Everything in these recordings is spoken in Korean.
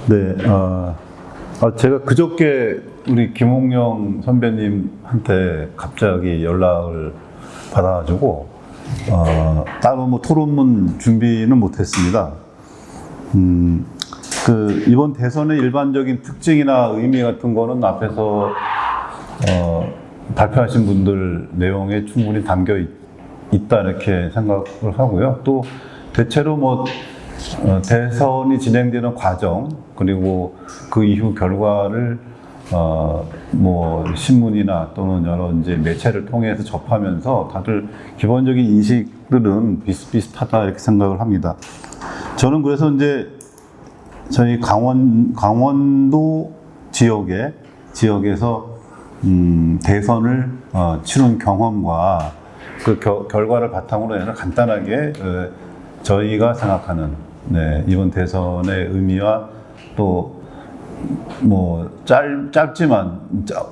네, 제가 그저께 우리 김홍영 선배님한테 갑자기 연락을 받아가지고, 따로 뭐 토론문 준비는 못했습니다. 이번 대선의 일반적인 특징이나 의미 같은 거는 앞에서, 발표하신 분들 내용에 충분히 담겨 있다, 이렇게 생각을 하고요. 또, 대체로 뭐, 대선이 진행되는 과정, 그리고 그 이후 결과를, 뭐, 신문이나 또는 여러 이제 매체를 통해서 접하면서 다들 기본적인 인식들은 비슷비슷하다, 이렇게 생각을 합니다. 저는 그래서 이제 저희 강원도 지역에서, 대선을, 치른 경험과 그 결과를 바탕으로 해서 간단하게, 저희가 생각하는, 네, 이번 대선의 의미와 또 뭐 짧지만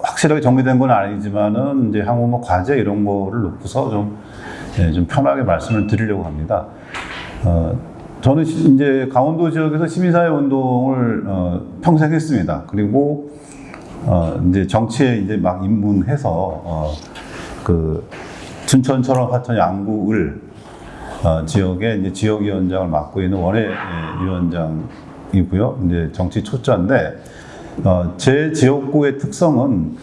확실하게 정리된 건 아니지만은 이제 향후 뭐 과제 이런 거를 놓고서 좀 편하게 말씀을 드리려고 합니다. 저는 이제 강원도 지역에서 시민사회 운동을 평생 했습니다. 그리고 이제 정치에 이제 막 입문해서 그 춘천처럼 하천 양구을 지역에 이제 지역위원장을 맡고 있는 원외 위원장이고요. 이제 정치 초짜인데, 제 지역구의 특성은,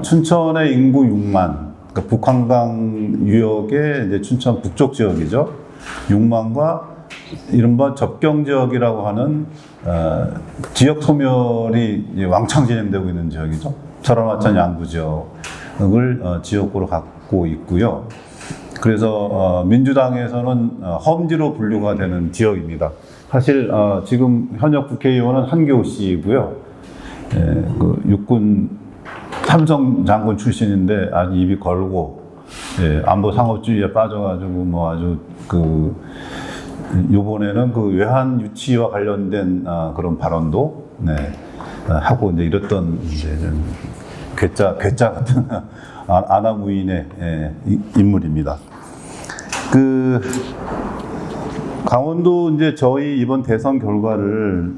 춘천의 인구 6만, 그러니까 북한강 유역의 이제 춘천 북쪽 지역이죠. 6만과 이른바 접경 지역이라고 하는, 지역 소멸이 이제 왕창 진행되고 있는 지역이죠. 철원하천 양구 지역을 지역구로 갖고 있고요. 그래서 민주당에서는 험지로 분류가 되는 지역입니다. 사실 지금 현역 국회의원은 한교우 씨고요. 그 육군 삼성 장군 출신인데 아주 입이 걸고, 안보 상업주의에 빠져가지고 뭐 아주 요번에는 그 외환 유치와 관련된 그런 발언도 하고 이제 이랬던 이제 괴짜 같은 아나무인의 인물입니다. 강원도 이제 저희 이번 대선 결과를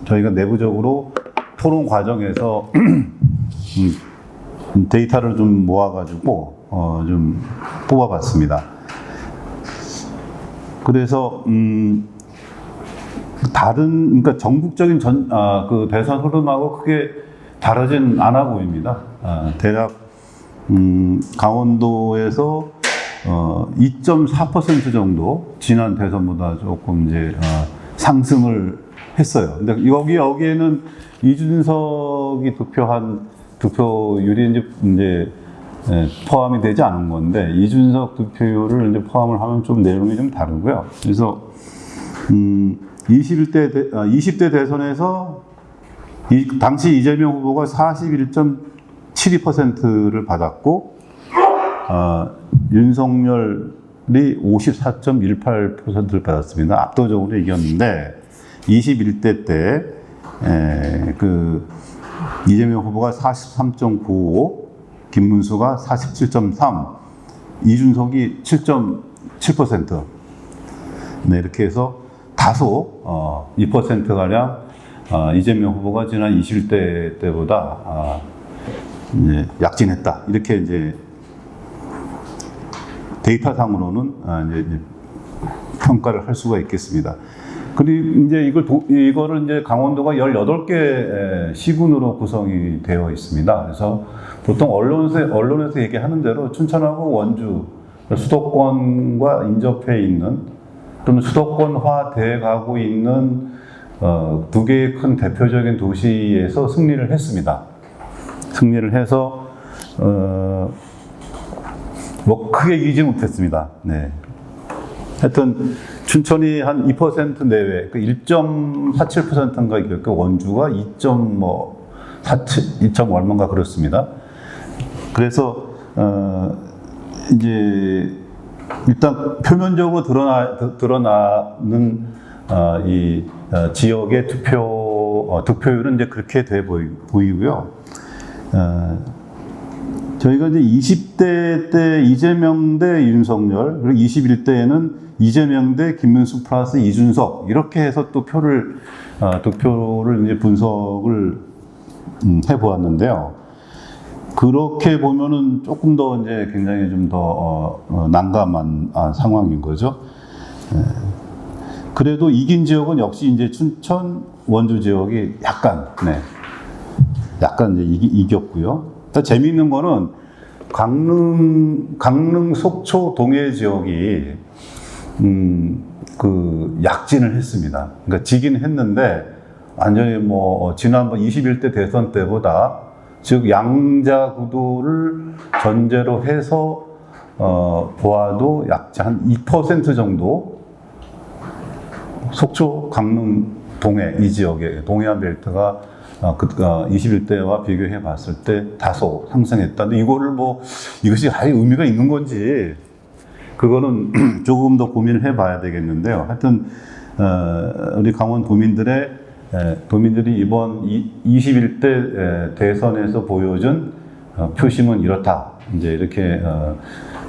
저희가 내부적으로 토론 과정에서 데이터를 좀 모아가지고 좀 뽑아봤습니다. 그래서 그러니까 전국적인 그 대선 흐름하고 크게 다르진 않아 보입니다. 대략 강원도에서 2.4% 정도 지난 대선보다 조금 이제 상승을 했어요. 근데 여기에는 이준석이 득표한 득표율이 이제 포함이 되지 않은 건데, 이준석 득표율을 이제 포함을 하면 좀 내용이 좀 다르고요. 그래서 20대 대선에서 당시 이재명 후보가 41.72%를 받았고, 윤석열이 54.18%를 받았습니다. 압도적으로 이겼는데, 21대 때, 이재명 후보가 43.95, 김문수가 47.3, 이준석이 7.7%. 네, 이렇게 해서 다소, 2%가량, 이재명 후보가 지난 21대 때보다, 이제 약진했다. 이렇게 이제 데이터상으로는 이제 평가를 할 수가 있겠습니다. 그리고 이제 이거를 이제 강원도가 18개 시군으로 구성이 되어 있습니다. 그래서 보통 언론에서 얘기하는 대로 춘천하고 원주, 수도권과 인접해 있는 또는 수도권화 돼 가고 있는 두 개의 큰 대표적인 도시에서 승리를 했습니다. 승리를 해서 뭐 크게 이기지 못했습니다. 네. 하여튼 춘천이 한 2% 내외, 1.47%인가 이겼고, 원주가 2.47, 얼마인가 그렇습니다. 그래서 이제 일단 표면적으로 드러나는 이 지역의 득표율은 이제 그렇게 돼 보이고요. 저희가 이제 20대 때 이재명 대 윤석열, 그리고 21대에는 이재명 대 김문수 플러스 이준석, 이렇게 해서 또 득표를 이제 분석을 해보았는데요. 그렇게 보면은 조금 더 이제 굉장히 좀 더 난감한 상황인 거죠. 그래도 이긴 지역은 역시 이제 춘천, 원주 지역이 약간 이제 이겼고요. 더 재미있는 거는 강릉, 속초, 동해 지역이 그 약진을 했습니다. 그러니까 지긴 했는데 완전히 뭐 지난번 21대 대선 때보다, 즉 양자 구도를 전제로 해서 보아도 약 한 2% 정도 속초, 강릉, 동해 이 지역에 동해안 벨트가 21대와 비교해 봤을 때 다소 상승했다. 근데 이것이 아예 의미가 있는 건지, 그거는 조금 더 고민을 해 봐야 되겠는데요. 하여튼, 우리 강원 도민들이 이번 21대 대선에서 보여준 표심은 이렇다. 이제 이렇게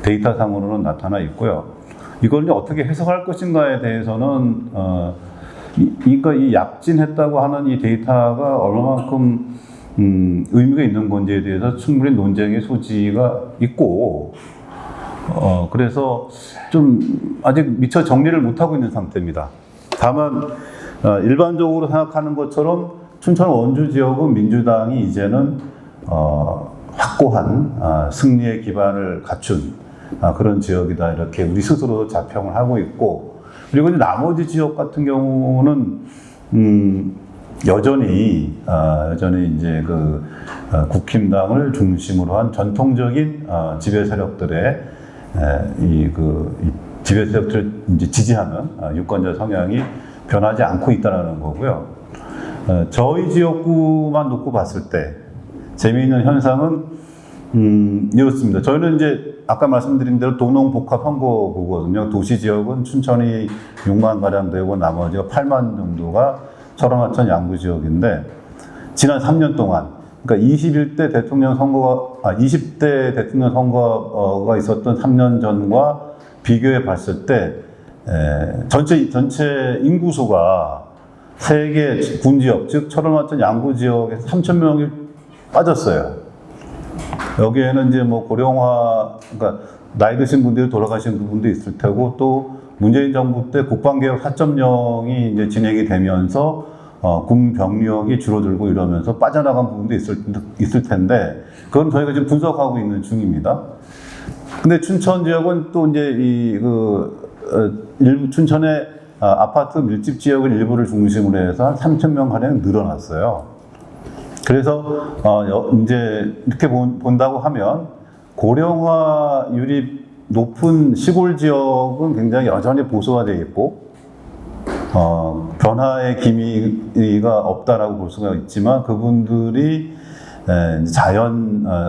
데이터상으로는 나타나 있고요. 이걸 이제 어떻게 해석할 것인가에 대해서는, 그러니까 이 약진했다고 하는 이 데이터가 얼마만큼 의미가 있는 건지에 대해서 충분히 논쟁의 소지가 있고, 그래서 좀 아직 미처 정리를 못하고 있는 상태입니다. 다만 일반적으로 생각하는 것처럼 춘천 원주 지역은 민주당이 이제는 확고한 승리의 기반을 갖춘 그런 지역이다, 이렇게 우리 스스로 자평을 하고 있고, 그리고 이제 나머지 지역 같은 경우는 여전히 이제 국힘당을 중심으로 한 전통적인 지배 세력들의 이 지배 세력들을 이제 지지하는 유권자 성향이 변하지 않고 있다는 거고요. 저희 지역구만 놓고 봤을 때 재미있는 현상은 이렇습니다. 저희는 이제 아까 말씀드린 대로 도농복합 선거구거든요. 도시 지역은 춘천이 6만 가량 되고 나머지가 8만 정도가 철원, 하천, 양구 지역인데, 지난 3년 동안, 그러니까 20대 대통령 선거가 있었던 3년 전과 비교해 봤을 때 전체 인구수가 세 개 군지역, 즉 철원, 하천, 양구 지역에서 3,000명이 빠졌어요. 여기에는 이제 뭐 고령화, 그러니까 나이 드신 분들이 돌아가신 부분도 있을 테고, 또 문재인 정부 때 국방개혁 4.0이 이제 진행이 되면서 군 병력이 줄어들고 이러면서 빠져나간 부분도 있을 텐데, 그건 저희가 지금 분석하고 있는 중입니다. 근데 춘천 지역은 또 이제 일부 춘천의 아파트 밀집 지역을 일부를 중심으로 해서 한 3,000명 가량 늘어났어요. 그래서 이제 이렇게 본다고 하면 고령화율이 높은 시골 지역은 굉장히 여전히 보수화되어 있고 변화의 기미가 없다라고 볼 수가 있지만, 그분들이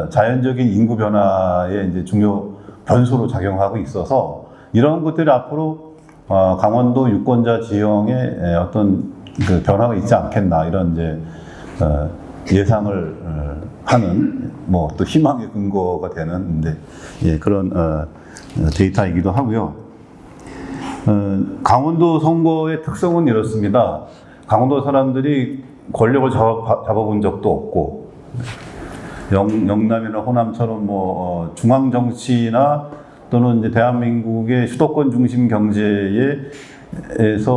자연적인 인구 변화의 이제 중요 변수로 작용하고 있어서, 이런 것들이 앞으로 강원도 유권자 지형에 어떤 그 변화가 있지 않겠나, 이런 이제 예상을 하는 뭐 또 희망의 근거가 되는 그런 데이터이기도 하고요. 강원도 선거의 특성은 이렇습니다. 강원도 사람들이 권력을 잡아본 적도 없고, 영남이나 호남처럼 뭐 중앙 정치나 또는 이제 대한민국의 수도권 중심 경제에서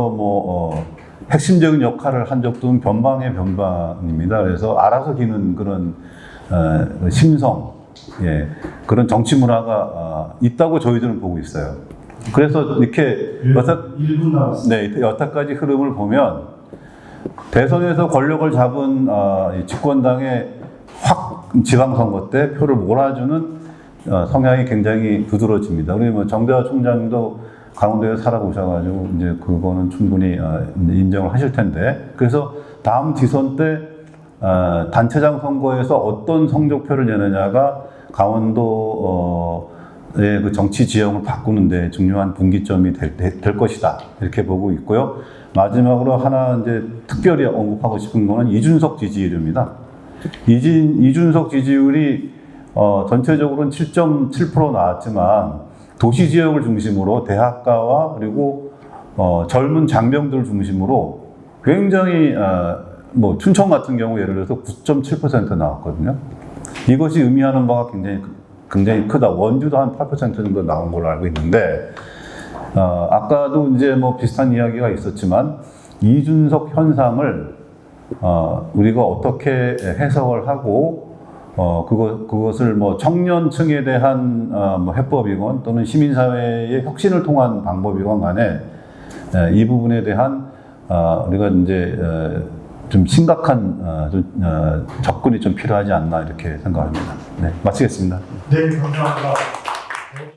뭐 핵심적인 역할을 한 적도 변방의 변방입니다. 그래서 알아서 기는 그런 심성, 그런 정치 문화가 있다고 저희들은 보고 있어요. 그래서 이렇게 여섯 가지 흐름을 보면, 대선에서 권력을 잡은 집권당의 지방선거 때 표를 몰아주는 성향이 굉장히 두드러집니다. 우리 뭐 정대화 총장도 강원도에 살아보셔가지고 이제 그거는 충분히 인정을 하실 텐데, 그래서 다음 지선 때 단체장 선거에서 어떤 성적표를 내느냐가 강원도의 그 정치 지형을 바꾸는데 중요한 분기점이 될 것이다, 이렇게 보고 있고요. 마지막으로 하나 이제 특별히 언급하고 싶은 거는 이준석 지지율입니다. 이준석 지지율이 전체적으로는 7.7% 나왔지만 도시 지역을 중심으로 대학가와 그리고 젊은 장병들 중심으로 굉장히 뭐 춘천 같은 경우 예를 들어서 9.7% 나왔거든요. 이것이 의미하는 바가 굉장히 크다. 원주도 한 8% 정도 나온 걸로 알고 있는데, 아까도 이제 뭐 비슷한 이야기가 있었지만, 이준석 현상을, 우리가 어떻게 해석을 하고, 그것을 뭐 청년층에 대한, 뭐 해법이건 또는 시민사회의 혁신을 통한 방법이건 간에, 이 부분에 대한, 우리가 이제, 좀 심각한 접근이 좀 필요하지 않나 이렇게 생각합니다. 네, 마치겠습니다. 네, 감사합니다.